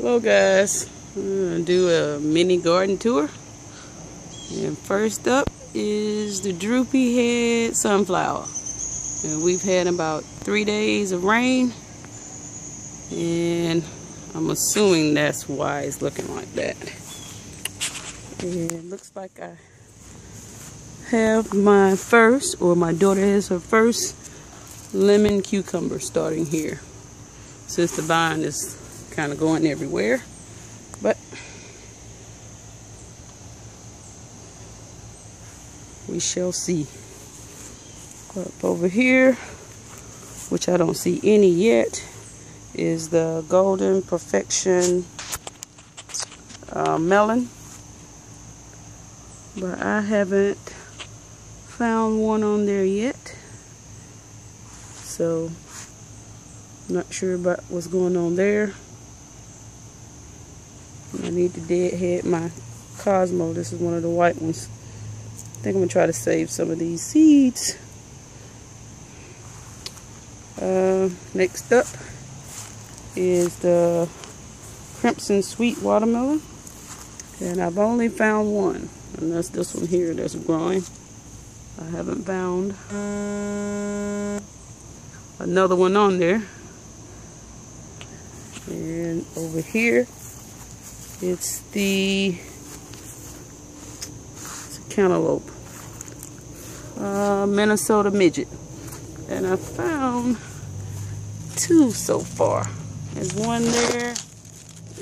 Hello guys, I'm going to do a mini garden tour. And first up is the droopy head sunflower. And we've had about 3 days of rain, and I'm assuming that's why it's looking like that. And it looks like I have my first, or my daughter has her first lemon cucumber starting here, since the vine is kind of going everywhere. But we shall see. Up over here, which I don't see any yet, is the Golden Perfection melon, but I haven't found one on there yet, so not sure about what's going on there. I need to deadhead my Cosmo. This is one of the white ones. I think I'm gonna try to save some of these seeds. Next up is the Crimson Sweet Watermelon, and I've only found one, and that's this one here that's growing. I haven't found another one on there. And over here it's a cantaloupe, Minnesota midget, and I found 2 so far. There's one there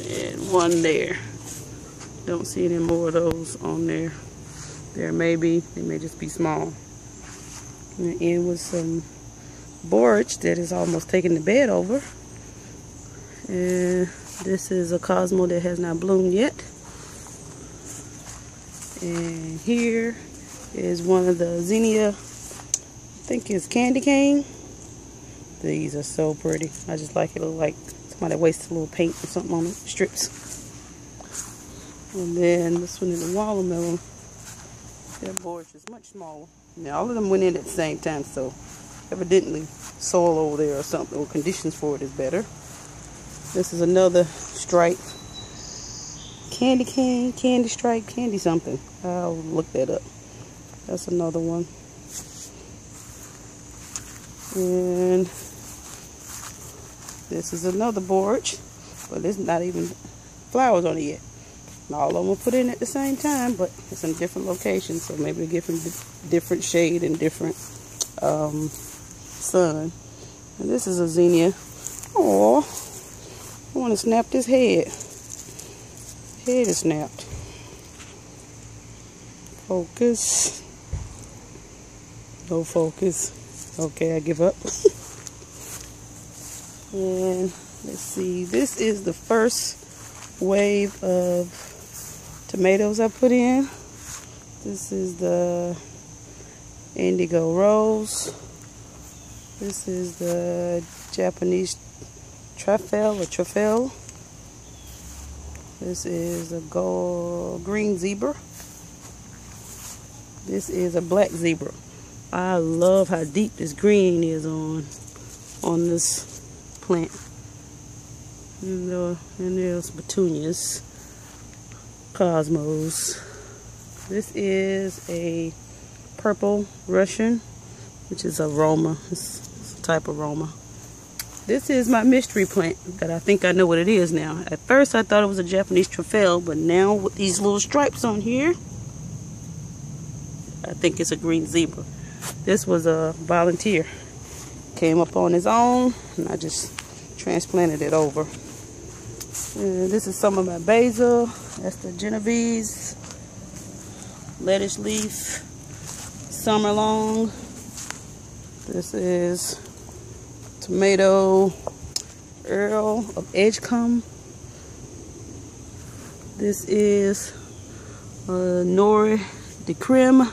and one there. Don't see any more of those on there. There may be, they may just be small. And the end with some borage that is almost taking the bed over. And this is a Cosmo that has not bloomed yet. And here is one of the zinnia, I think it's candy cane. These are so pretty. I just like it. Look like somebody wasted a little paint or something on it, strips. And then this one is a watermelon. That borage is much smaller. Now all of them went in at the same time, so evidently soil over there or something, or conditions for it is better. This is another stripe. Candy cane, candy stripe, candy something. I'll look that up. That's another one. And this is another borage, but it's not even flowers on it yet. And all of them were put in at the same time, but it's in different locations, so maybe different shade and different sun. And this is a zinnia. Oh, I want to snap this head. Head is snapped. Focus. No focus. Okay, I give up. And let's see. This is the first wave of tomatoes I put in. This is the Indigo Rose. This is the Japanese Trifele. This is a green zebra. This is a black zebra. I love how deep this green is on this plant. And there's petunias, cosmos. This is a purple Russian, which is aroma. It's a type of aroma. This is my mystery plant that I think I know what it is now. At first I thought it was a Japanese Trifele, but now with these little stripes on here, I think it's a green zebra. This was a volunteer. Came up on his own, and I just transplanted it over. And this is some of my basil. That's the Genovese, lettuce leaf, summer long. This is tomato Earl of Edgecombe. This is Noire de Krim.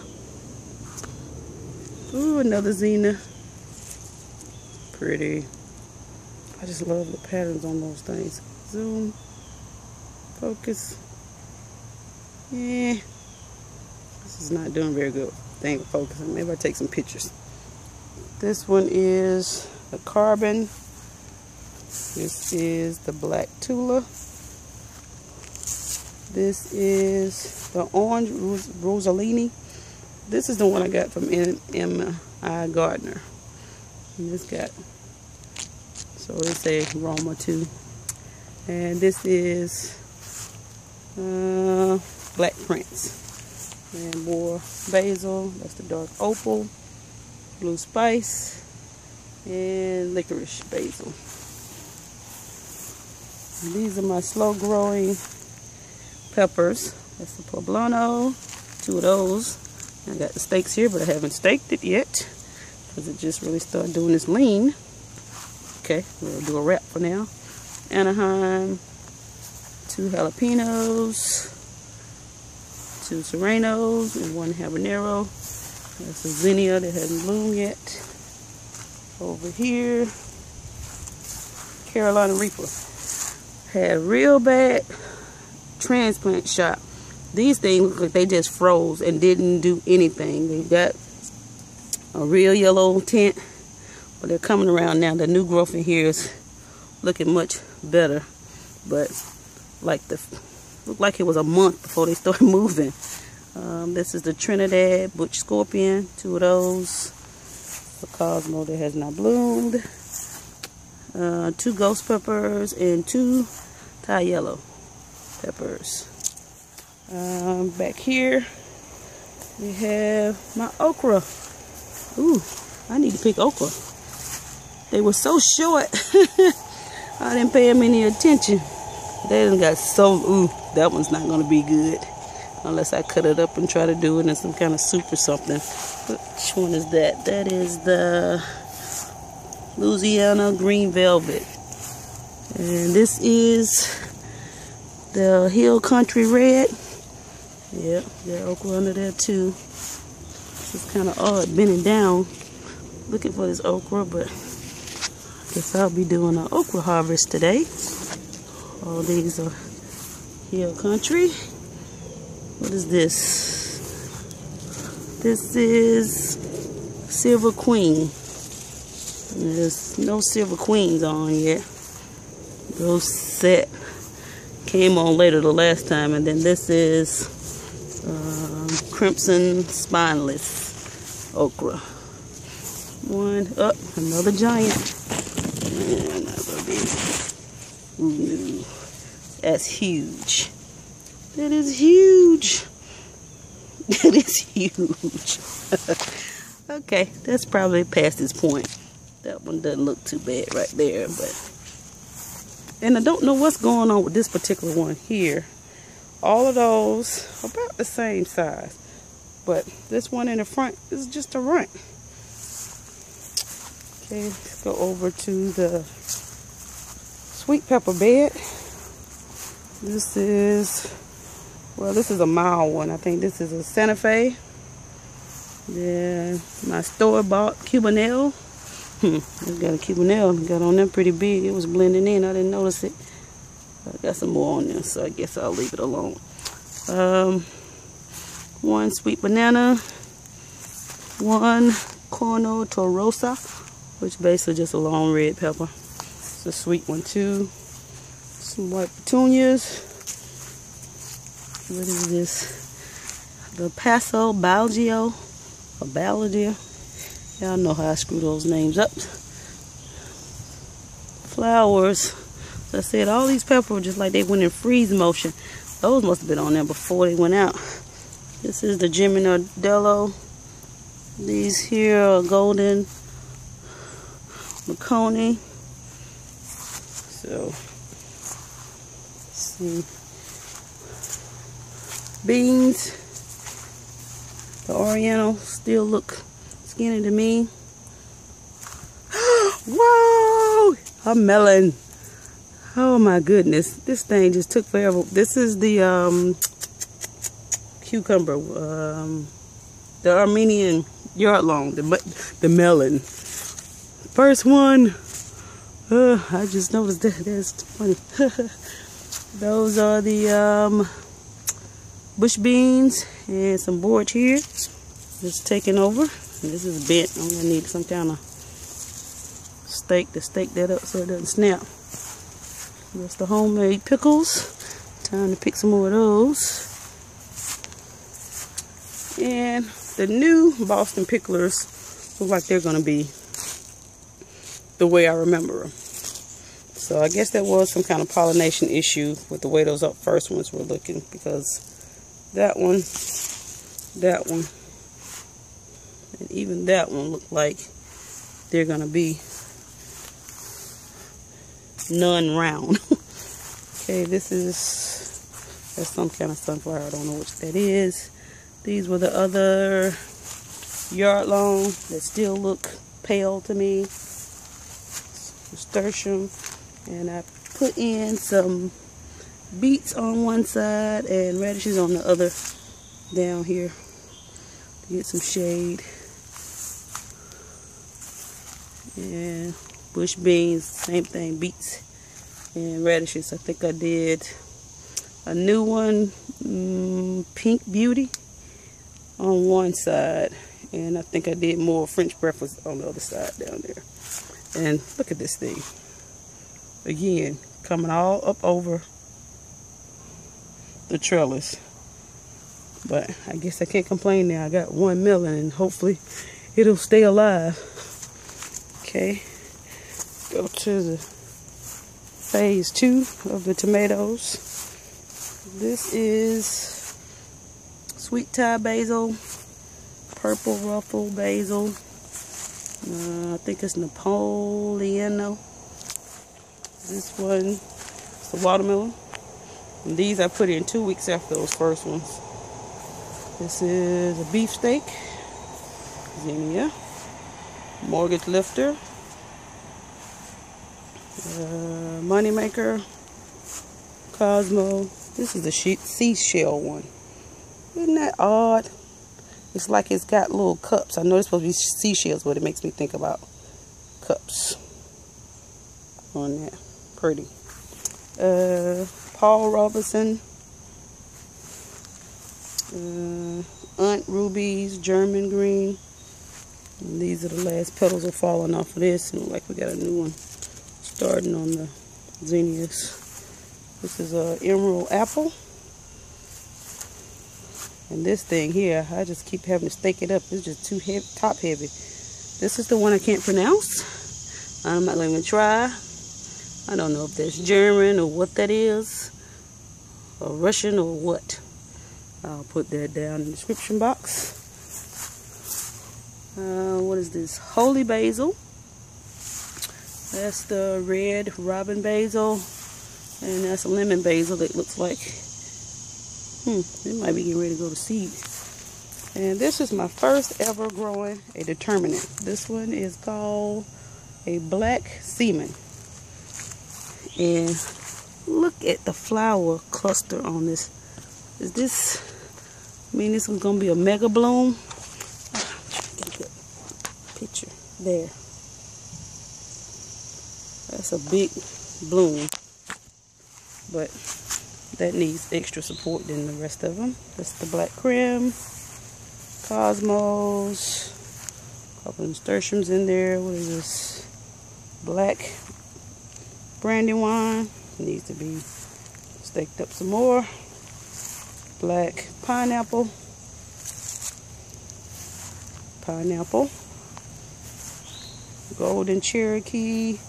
Ooh, another zinnia. Pretty. I just love the patterns on those things. Zoom. Focus. Yeah. This is not doing very good. Thing of focusing. Maybe I'll take some pictures. This one is the carbon. This is the black Tula. This is the orange Roussllini. This is the one I got from M.I. Gardner. And this got, so it's a Roma too. And this is Black Prince. And more basil. That's the dark opal. Blue spice. And licorice basil. And these are my slow growing peppers. That's the poblano. 2 of those. I got the steaks here, but I haven't staked it yet because it just really started doing this lean. Okay, we'll do a wrap for now. Anaheim, 2 jalapenos, 2 serranos, and 1 habanero. That's a zinnia that hasn't bloomed yet. Over here, Carolina Reaper. Had a real bad transplant shot. These things look like they just froze and didn't do anything. They got a real yellow tint, but they're coming around now. The new growth in here is looking much better, but looked like it was a month before they started moving. This is the Trinidad Butch Scorpion, 2 of those. The Cosmo that has not bloomed. 2 ghost peppers and 2 Thai yellow peppers. Back here we have my okra. Ooh, I need to pick okra. They were so short. I didn't pay them any attention. They done got so, ooh, that one's not gonna be good unless I cut it up and try to do it in some kind of soup or something. Which one is that? That is the Louisiana Green Velvet. And this is the Hill Country Red. Yep, got okra under there too. This is kind of odd, bending down, looking for this okra, but I guess I'll be doing an okra harvest today. All these are Hill Country. What is this? This is Silver Queen. There's no Silver Queens on yet. Those set came on later the last time, and then this is Crimson Spineless okra. One up, another giant, and another big. Ooh, that's huge. That is huge. That is huge. Okay, that's probably past its point. That one doesn't look too bad right there, but. And I don't know what's going on with this particular one here. All of those are about the same size. But this one in the front is just a runt. Okay, let's go over to the sweet pepper bed. This is, well, this is a mild one. I think this is a Santa Fe. Then my store-bought Cubanelle. It's got a Cubanelle, got on them pretty big. It was blending in, I didn't notice it. I got some more on there, so I guess I'll leave it alone. 1 sweet banana, 1 Corno Torosa, which basically just a long red pepper. It's a sweet one too. Some white petunias. What is this? The Paso Balgio, or Baladier. Y'all know how I screw those names up. Flowers. So I said all these peppers were just like they went in freeze motion. Those must have been on there before they went out. This is the Geminardello. These here are golden Maconi. So, let's see. Beans. The Oriental still look skinny to me. Whoa! A melon. Oh my goodness. This thing just took forever. This is the cucumber. The Armenian yard long. The melon. First one. I just noticed that. That's funny. Those are the bush beans and some borage here. Just taking over. And this is bent. I'm gonna need some kind of stake to stake that up so it doesn't snap. That's the homemade pickles. Time to pick some more of those. And the new Boston picklers look like they're going to be the way I remember them. So I guess there was some kind of pollination issue with the way those first ones were looking, because that one, and even that one look like they're going to be non-round. Okay, that's some kind of sunflower. I don't know which that is. These were the other yard long that still look pale to me. Nasturtium. And I put in some beets on one side and radishes on the other down here to get some shade. And bush beans, same thing, beets and radishes. I think I did a new one, Pink Beauty, on one side, and I think I did more French breakfast on the other side down there. And look at this thing. Again, coming all up over the trellis. But I guess I can't complain now. I got one melon and hopefully it'll stay alive. Okay. Go to the phase 2 of the tomatoes. This is sweet Thai basil, purple ruffle basil. I think it's Napoleano. This one is the watermelon. And these I put in 2 weeks after those first ones. This is a beefsteak, zinnia, mortgage lifter, Moneymaker, Cosmo. This is the seashell one. Isn't that odd? It's like it's got little cups. I know it's supposed to be seashells, but it makes me think about cups on that. Pretty. Paul Robeson, Aunt Ruby's German green. And these are the last petals are falling off of this. Look like we got a new one starting on the zinnias. This is a emerald apple. And this thing here, I just keep having to stake it up. It's just too heavy, top heavy. This is the one I can't pronounce. I'm not going to try. I don't know if that's German or what that is, or Russian or what. I'll put that down in the description box. What is this? Holy basil. That's the red robin basil. And that's a lemon basil that looks like, it might be getting ready to go to seed. And this is my first ever growing a determinate. This one is called a black Seaman. And look at the flower cluster on this. Is this, I mean, this one's gonna be a mega bloom. Get a good picture there. That's a big bloom, but that needs extra support than the rest of them. That's the black Krim, Cosmos, a couple of nasturtiums in there. What is this? Black Brandywine. Needs to be staked up some more. Black pineapple. Golden Cherokee.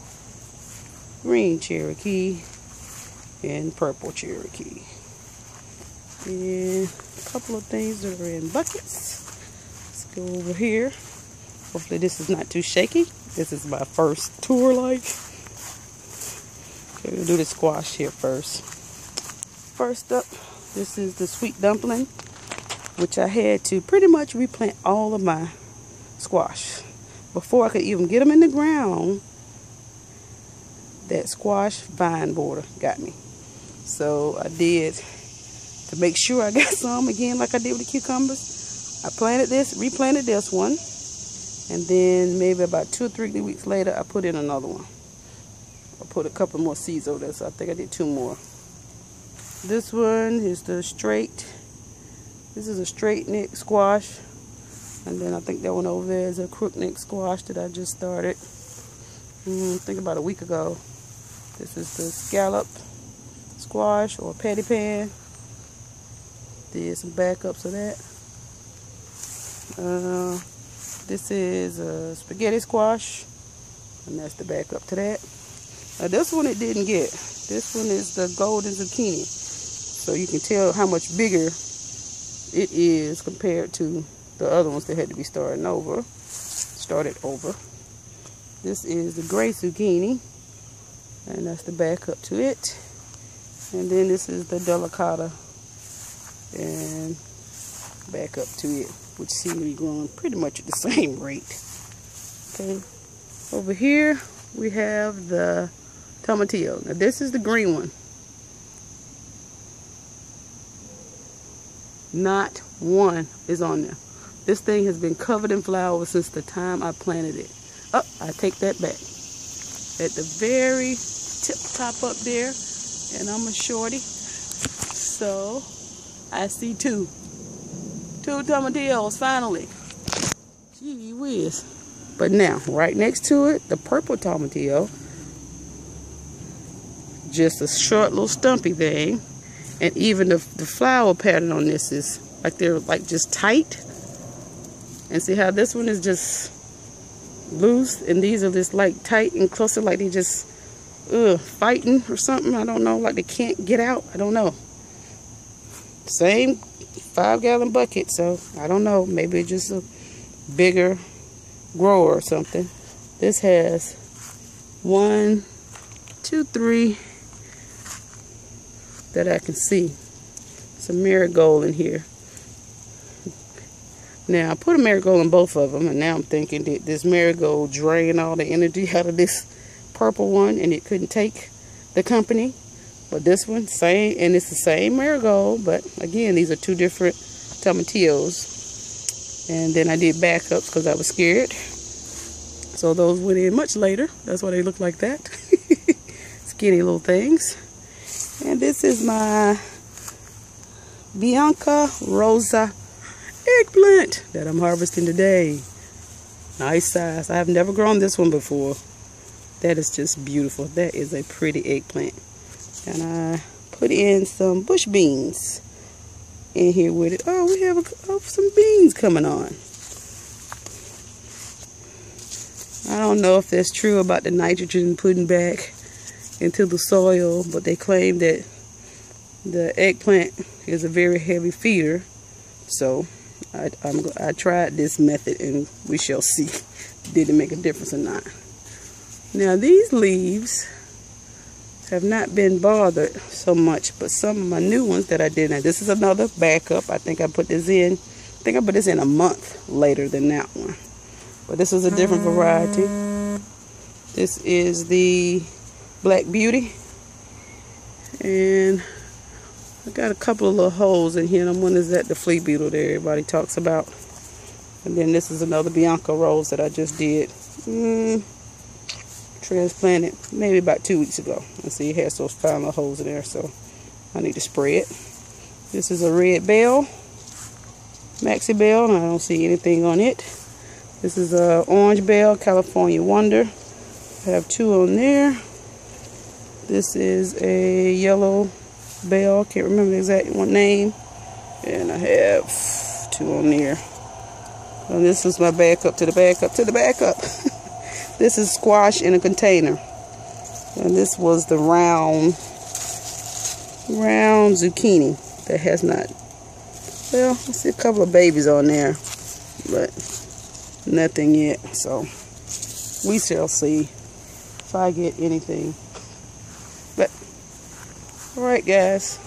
Green Cherokee. And purple Cherokee. And a couple of things that are in buckets. Let's go over here. Hopefully this is not too shaky. This is my first tour like. Okay, we'll do the squash here first. First up, this is the sweet dumpling, which I had to pretty much replant all of my squash. Before I could even get them in the ground, that squash vine border got me. So I did, to make sure I got some again like I did with the cucumbers, I planted this, replanted this one, and then maybe about 2 or 3 weeks later I put in another one. I put a couple more seeds over there, so I think I did 2 more. This one is the straight, this is a straight neck squash, and then I think that one over there is a crook neck squash that I just started, I think about a week ago. This is the scallop squash or patty pan. Did some backups of that. This is spaghetti squash, and that's the backup to that. Now this one it didn't get. This one is the golden zucchini, so you can tell how much bigger it is compared to the other ones that had to be started over. This is the gray zucchini, and that's the backup to it. And then this is the delicata, and backup to it, which seem to be growing pretty much at the same rate. Okay, over here we have the tomatillo. Now this is the green one. Not one is on there. This thing has been covered in flowers since the time I planted it. Oh, I take that back. At the very tip top up there, and I'm a shorty, so I see two tomatillos finally. Gee whiz. But now, right next to it, the purple tomatillo, just a short little stumpy thing, and even the flower pattern on this is like they're like just tight. And see how this one is just loose, and these are just like tight and closer, like they just fighting or something. I don't know, like they can't get out. I don't know. Same 5-gallon bucket, so I don't know. Maybe it's just a bigger grower or something. This has 1, 2, 3 that I can see. Some marigold in here. Now I put a marigold in both of them, and now I'm thinking that this marigold drained all the energy out of this purple one, and it couldn't take the company. But this one, same, and it's the same marigold, but again, these are two different tomatillos. And then I did backups because I was scared. So those went in much later. That's why they look like that. Skinny little things. And this is my Bianca Rosa eggplant that I'm harvesting today. Nice size. I have never grown this one before. That is just beautiful. That is a pretty eggplant. And I put in some bush beans in here with it. Oh, we have some beans coming on. I don't know if that's true about the nitrogen putting back into the soil, but they claim that the eggplant is a very heavy feeder. So I tried this method, and we shall see did it make a difference or not. Now these leaves have not been bothered so much, but some of my new ones that I did. Now this is another backup. I think I put this in. I think I put this in a month later than that one. But this is a different variety. This is the Black Beauty, and I got a couple of little holes in here. And one is that the flea beetle that everybody talks about. And then this is another Bianca rose that I just did. Transplanted maybe about 2 weeks ago. And see, it has those fine little holes in there, so I need to spray it. This is a red bell, maxi bell, and I don't see anything on it. This is a orange bell, California Wonder. I have 2 on there. This is a yellow bell, can't remember the exact one name, and I have 2 on there. And this is my backup to the backup to the backup. This is squash in a container, and this was the round zucchini that has not, well, I see a couple of babies on there, but nothing yet. So we shall see if I get anything. But all right, guys.